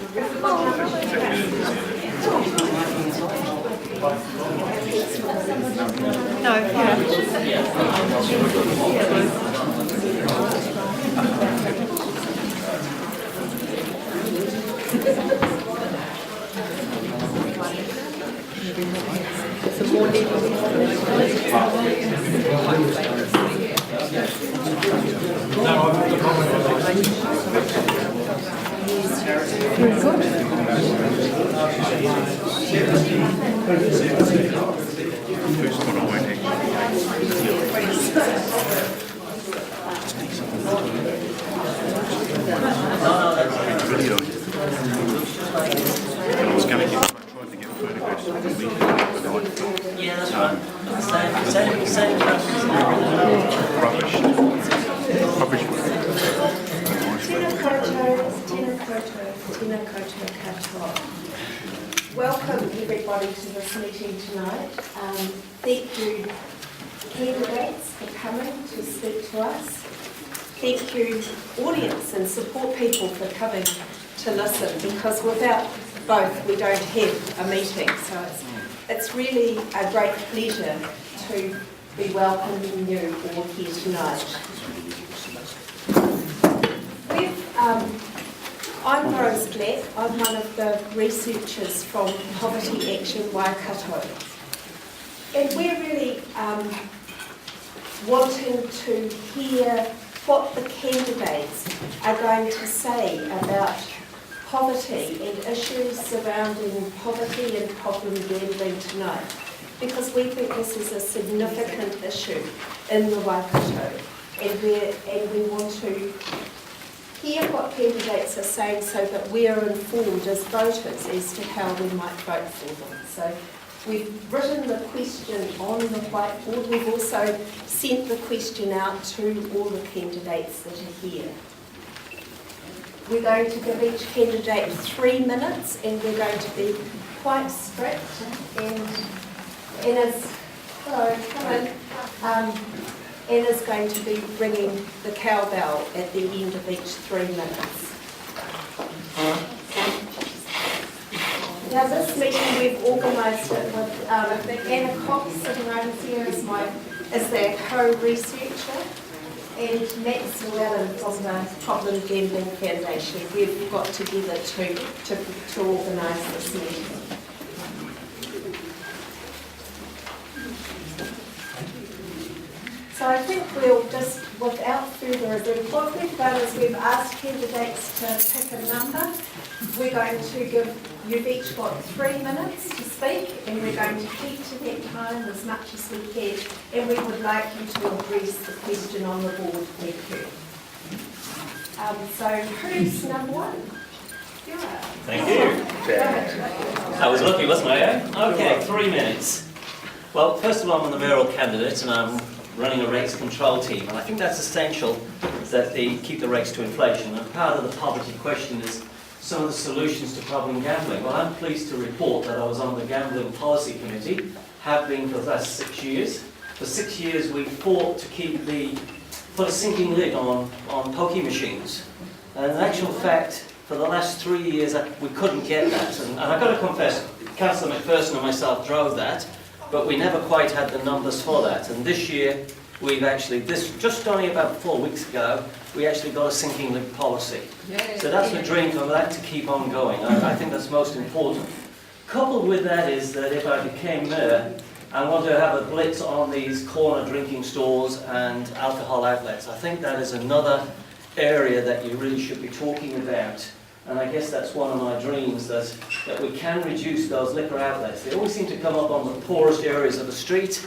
No, yeah. Some more Yeah, that's right. Same Rubbish. Tēnā koutou katoa. Welcome everybody to this meeting tonight. Thank you candidates for coming to speak to us. Thank you audience and support people for coming to listen, because without both we don't have a meeting. So it's really a great pleasure to be welcoming you all here tonight. I'm Rose Black. I'm one of the researchers from Poverty Action Waikato. And we're really wanting to hear what the candidates are going to say about poverty and issues surrounding poverty and problem gambling tonight, because we think this is a significant issue in the Waikato, and we want to hear what candidates are saying so that we are informed as voters as to how we might vote for them. So we've written the question on the whiteboard. We've also sent the question out to all the candidates that are here. We're going to give each candidate 3 minutes, and we're going to be quite strict. And Anna's going to be ringing the cowbell at the end of each 3 minutes. Now this meeting we've organised it with Anna Cox sitting over here as their co-researcher, and Max Llewellyn from the Problem Gambling Foundation. We've got together to organise this meeting. So I think we'll just, without further ado, what we've done is we've asked candidates to pick a number. We're going to give, you've each got 3 minutes to speak, and we're going to keep to that time as much as we can, and we would like you to address the question on the board. Thank you. So who's number one? Thank you. I was lucky, wasn't I? Okay, 3 minutes. Well, first of all, I'm the mayoral candidate, and I'm running a rates control team, and I think that's essential that they keep the rates to inflation. And part of the poverty question is some of the solutions to problem gambling. Well, I'm pleased to report that I was on the Gambling Policy Committee, have been for the last 6 years. For 6 years we fought to put a sinking lid on pokie machines. And in actual fact, for the last 3 years we couldn't get that. And I've got to confess, Councillor McPherson and myself drove that, but we never quite had the numbers for that. And this year, we've actually, just only about 4 weeks ago, we actually got a sinking lid policy. So that's the dream for that to keep on going. I think that's most important. Coupled with that is that if I became mayor, I want to have a blitz on these corner drinking stores and alcohol outlets. I think that is another area that you really should be talking about. And I guess that's one of my dreams, that we can reduce those liquor outlets. They always seem to come up on the poorest areas of the street,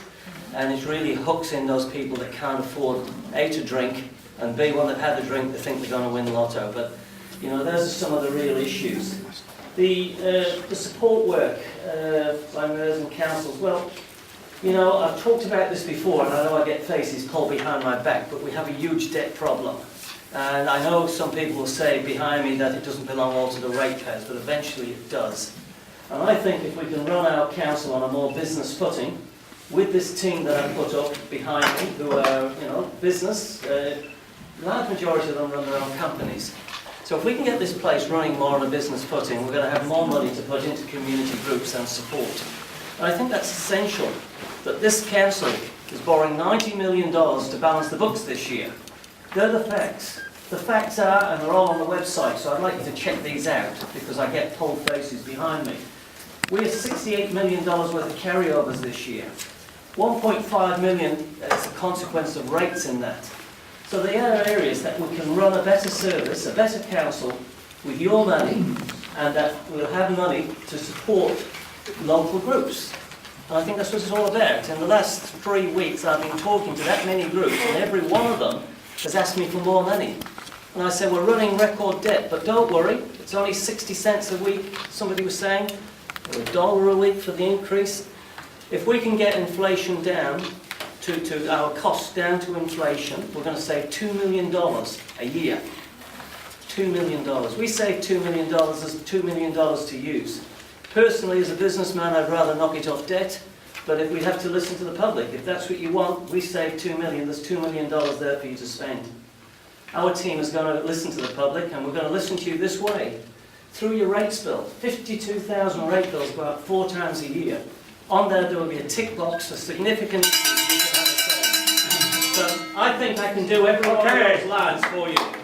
and it really hooks in those people that can't afford, A, to drink, and B, when they've had a drink, they think they're going to win lotto. But, you know, those are some of the real issues. The support work by mayors and councils, well, you know, I've talked about this before, and I know I get faces pulled behind my back, but we have a huge debt problem. And I know some people will say behind me that it doesn't belong all to the ratepayers, but eventually it does. And I think if we can run our council on a more business footing, with this team that I put up behind me, who are, you know, business, the large majority of them run their own companies. So if we can get this place running more on a business footing, we're going to have more money to put into community groups and support. And I think that's essential, that this council is borrowing $90 million to balance the books this year. They're the facts. The facts are, and they're all on the website, so I'd like you to check these out, because I get cold faces behind me. We have $68 million worth of carryovers this year. 1.5 million is a consequence of rates in that. So there are areas that we can run a better service, a better council, with your money, and that we'll have money to support local groups. And I think that's what it's all about. In the last 3 weeks, I've been talking to that many groups, and every one of them has asked me for more money. And I said, we're running record debt, but don't worry, it's only 60 cents a week, somebody was saying, or $1 a week for the increase. If we can get inflation down to our costs down to inflation, we're going to save $2 million a year. $2 million. We save $2 million, there's $2 million to use. Personally, as a businessman, I'd rather knock it off debt, but if we have to listen to the public, if that's what you want, we save $2 million, there's $2 million there for you to spend. Our team is going to listen to the public, and we're going to listen to you this way. Through your rates bill, 52,000 rate bills go out 4 times a year. On there will be a tick box for significant issues you can have a say. So I think I can do every one of those lines for you.